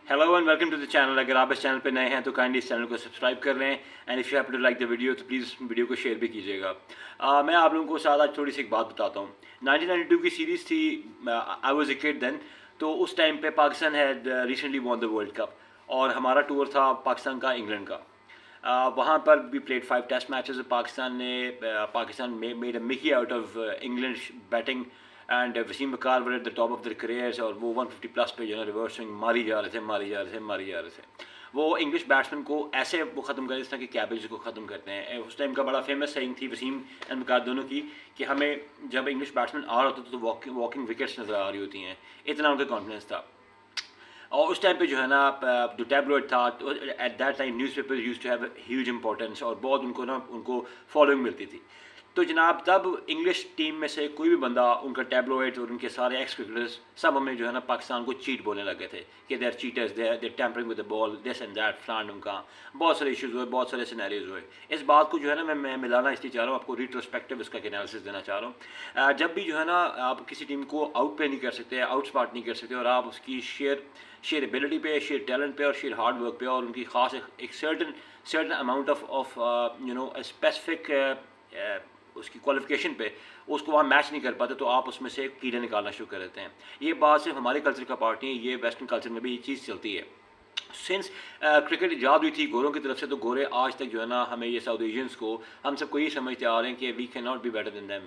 Hello and welcome to the channel. अगर आप इस चैनल पे नए हैं तो काइंडली इस चैनल को सब्सक्राइब कर लें and if you have to like the video तो प्लीज़ वीडियो को शेयर भी कीजिएगा। मैं आप लोगों को साथ आज थोड़ी सी एक बात बताता हूँ। 1992 की सीरीज़ थी, I was a kid then. तो उस टाइम पे Pakistan had recently won the world cup और हमारा टूर था पाकिस्तान का इंग्लैंड का। वहाँ पर भी played 5 test matches. Pakistan made a mickey out of England batting and Wasim Waqar were at the top of their careers और वो 150 प्लस पे जो है रिवर्स स्विंग मारी जा रहे थे। वो इंग्लिश बैट्समैन को ऐसे वो ख़त्म कर जिस तरह कि कैबेज को ख़त्म करते हैं। उस टाइम का बड़ा फेमस सेइंग थी वसीम एंड बकार दोनों की कि हमें जब इंग्लिश बैट्समैन आ रहा होता तो वॉकिंग विकेट्स नज़र आ रही होती हैं, इतना उनका कॉन्फिडेंस था। और उस टाइम पे जो है ना जो टैबलॉइड था at that time newspaper used to have huge importance और बहुत उनको फॉलोइंग मिलती थी। तो जनाब तब इंग्लिश टीम में से कोई भी बंदा उनका टैबलॉइड और उनके सारे एक्स क्रिकेटर्स सब हमें जो है ना पाकिस्तान को चीट बोलने लगे थे कि they are cheaters, they tampering with the ball, this and that फ्लान। उनका बहुत सारे इश्यूज़ हुए, बहुत सारे सिनेरियोज हुए। इस बात को जो है ना मैं मिलाना इसलिए चाह रहा हूँ, आपको रिट्रोस्पेक्टिव इसका एनालिसिस देना चाह रहा हूँ। जब भी जो है ना आप किसी टीम को आउट पे नहीं कर सकते, आउट स्पार्ट नहीं कर सकते और आप उसकी शेयर एबिलिटी पे, शेयर टैलेंट पे और शेयर हार्ड वर्क पे और उनकी खास एक सर्टन अमाउंट ऑफ स्पेसिफिक उसकी क्वालिफिकेशन पे उसको वहाँ मैच नहीं कर पाते तो आप उसमें से कीड़े निकालना शुरू कर देते हैं। ये बात सिर्फ हमारे कल्चर का पार्ट नहीं है, ये वेस्टर्न कल्चर में भी ये चीज़ चलती है। सिंस क्रिकेट ईजाद हुई थी गोरों की तरफ से, तो गोरे आज तक जो है ना हमें ये साउथ एशियंस को हम सबको ये समझते आ रहे हैं कि we can not be better than them.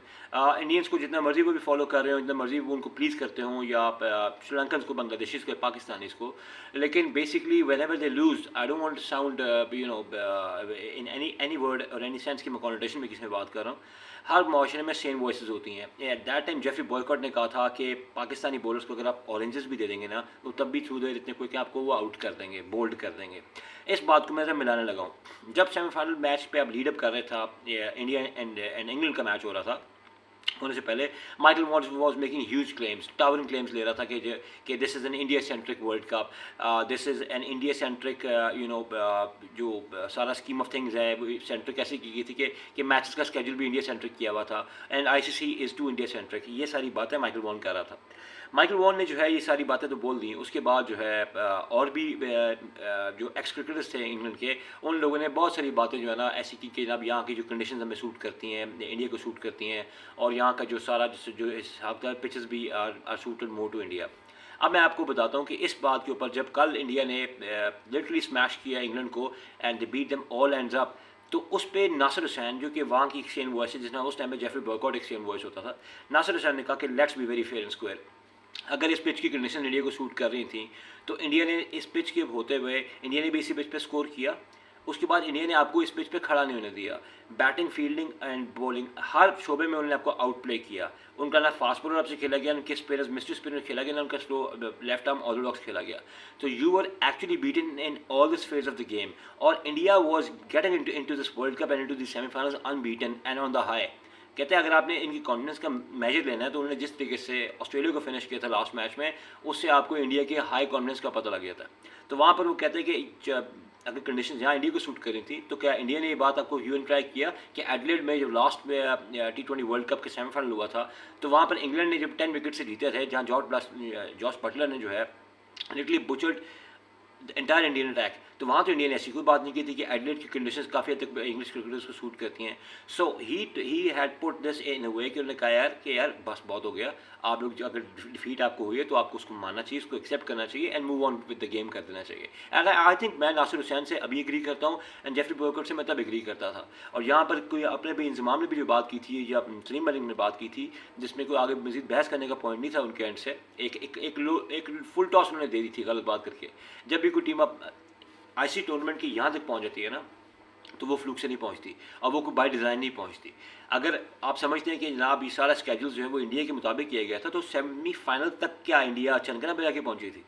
Indians को जितना मर्जी वो भी फॉलो कर रहे हो, जितना मर्जी वो उनको प्लीज़ करते हों, या श्रीलंकन्स को, बांग्लादेशीज़ को, पाकिस्तानीज़ को, लेकिन basically whenever they lose, I don't want to sound in any word और एनी सेंस की मैं कॉन्टेशन में किसी में बात कर रहा हूँ। हर माशरे में सेम वॉइसेस होती हैं। Eight that time Jeffrey boycott ने कहा था कि पाकिस्तानी बॉलर्स को अगर आप ऑरेंजेस भी दे देंगे ना तो तब भी थ्रू देर इतने कोई कि आपको वो आउट कर देंगे, बोल्ड कर देंगे। इस बात को मैं जब मिलाने लगा हूँ, जब सेमीफाइनल मैच पे अब लीडअप कर रहे था, इंडिया एंड इंग्लैंड का मैच हो रहा था, होने से पहले Michael was making huge claims, towering claims ले रहा था कि this is an India centric world cup, this is an India centric जो सारा स्कीम ऑफ थिंग्स है वो सेंट्रिक ऐसे की गई थी कि मैचेस का स्केड्यूल भी इंडिया सेंट्रिक किया हुआ था and ICC is too India centric. ये सारी बातें माइकल वॉन कर रहा था। माइकल वॉन ने जो है ये सारी बातें तो बोल दी। उसके बाद जो है और भी जो एक्स क्रिकेटर्स थे इंग्लैंड के, उन लोगों ने बहुत सारी बातें जो है ना ऐसी की कि जब यहाँ की जो कंडीशन हमें सूट करती हैं, इंडिया को सूट करती हैं और यहाँ का जो सारा जो हिसाब का पिचेस भी are suited more to India. अब मैं आपको बताता हूँ कि इस बात के ऊपर जब कल इंडिया ने लिटरली स्मैश किया इंग्लैंड को and they beat them all ends up, तो उस पर नासिर हुसैन जो कि वहाँ की एक्सचेंज वॉइस है, जिसमें उस टाइम में जेफरी बॉयकॉट एक्सचेंज वॉइस होता था, नासिर हुसैन ने कहा कि let's be very fair and square. अगर इस पिच की कंडीशन इंडिया को सूट कर रही थी तो इंडिया ने इस पिच के होते हुए इंडिया ने भी इसी पिच पे स्कोर किया। उसके बाद इंडिया ने आपको इस पिच पे खड़ा नहीं होने दिया। बैटिंग, फील्डिंग एंड बॉलिंग हर शोबे में उन्होंने आपको आउट प्ले किया। उनका ना फास्ट बॉलर आपसे खेला गया, उनके स्पिनर्स मिस्ट्री स्पिनर खेला गया, ना उनका स्लो लेफ्ट आर्म ऑर्थोडॉक्स खेला गया। तो you are actually beaten in all this phase of the game और India was getting into this world cup and into the semifinals unbeaten and on the high. कहते हैं अगर आपने इनकी confidence का मेजर लेना है तो उन्होंने जिस तरीके से ऑस्ट्रेलिया को फिनिश किया था लास्ट मैच में, उससे आपको इंडिया के हाई कॉन्फिडेंस का पता लग गया था। तो वहाँ पर वो कहते हैं कि अगर कंडीशन यहाँ इंडिया को सूट कर रही थी तो क्या इंडिया ने ये बात आपको ह्यू एंड ट्राई किया कि एडलेड में जब लास्ट में T20 वर्ल्ड कप के सेमीफाइनल हुआ था तो वहाँ पर इंग्लैंड ने जब 10 विकेट से जीते थे, जहाँ जॉस बटलर ने जो है literally butchered entire Indian attack, तो वहाँ तो इंडिया ने ऐसी कोई बात नहीं की थी कि एडलेड की कंडीशंस काफ़ी हद तक इंग्लिश क्रिकेटर्स को सूट करती हैं। So he had put this in a way कि उन्होंने कहा यार बस बहुत हो गया, आप लोग अगर डिफीट आपको हुई है तो आपको उसको मानना चाहिए, उसको एक्सेप्ट करना चाहिए and move on with the game कर देना चाहिए। एंड आई थिंक मैं नासिर हुसैन से अभी एग्री करता हूँ एंड जेफरी बॉयकॉट से मैं तब एग्री करता था। और यहाँ पर कोई अपने भी इंजमाम ने भी जो बात की थी या सलीम मलिक ने बात की थी, जिसमें कोई आगे मजीद बहस करने का पॉइंट नहीं था उनके एंड से, एक फुल टॉस उन्होंने दे दी थी गलत बात करके। जब भी कोई टीम आईसी टूर्नामेंट की यहाँ तक पहुँच जाती है ना तो वो फ्लूक से नहीं पहुँचती और वो कोई बाय डिज़ाइन नहीं पहुँचती। अगर आप समझते हैं कि जनाब ये सारा स्केड्यूल जो है वो इंडिया के मुताबिक किया गया था तो सेमीफाइनल तक क्या इंडिया चनकना बजा के पहुँची थी?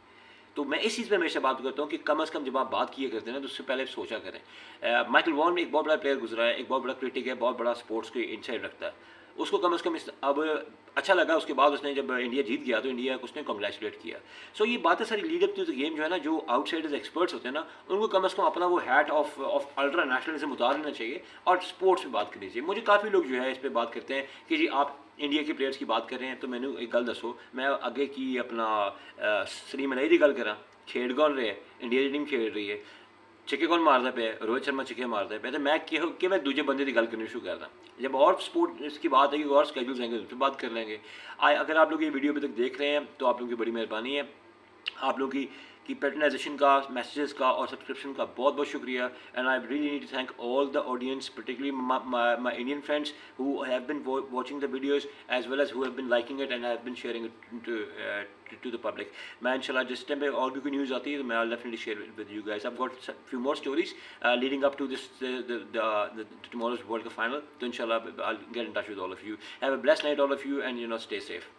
तो मैं इस चीज़ में हमेशा बात करता हूँ कि कम अज़ कम जब आप बात किए करते हैं ना तो उससे पहले सोचा करें। माइकल वॉन एक बहुत बड़ा प्लेयर गुजरा है, एक बहुत बड़ा क्रिटिक है, बहुत बड़ा स्पोर्ट्स को इनसाइड रखता है। उसको कम अज़ कम अब अच्छा लगा उसके बाद उसने जब इंडिया जीत गया तो इंडिया को उसने कॉन्ग्रेचुलेट किया। सो ये बातें सारी lead up to the game जो है ना, जो आउटसाइडर्स एक्सपर्ट्स होते हैं ना, उनको कम अज़ कम अपना वो हैट ऑफ अल्ट्रा नेशनलिज्म उतार लेना चाहिए और स्पोर्ट्स में बात करनी चाहिए। मुझे काफ़ी लोग जो है इस पर बात करते हैं कि जी आप इंडिया के प्लेयर्स की बात कर रहे हैं तो मैंने एक गल दसो, मैं अगे की अपना सलीम अलई की गल करा کھیڈ کون رہے انڈیا کی ٹیم کھیڈ رہی ہے چھکے کون مارتا پہ روہت شرما چھکے مارتا پہ تو میں کہ میں دوسرے بندے کی گل کرنی شروع کرتا جب اور سپورٹ اس کی بات ہے کہ اور اسکیجولس ہیں گے ان پہ بات کر لیں گے اگر آپ لوگ یہ ویڈیو ابھی تک دیکھ رہے ہیں تو آپ لوگوں کی بڑی مہربانی ہے آپ لوگوں کی پیٹرنائزیشن کا میسیجز کا اور سبسکرپشن کا بہت بہت شکریہ and I really need to thank all the audience particularly my Indian friends who have been watching the videos as well as who have been liking it and have been sharing it to the public میں ان شاء اللہ جس time پہ اور بھی کوئی news آتی ہے تو میں definitely share with you guys I got few more stories leading up to this tomorrow's world cup final تو ان شاء اللہ I'll get in touch with all of you. Have a blessed night all of you and stay safe.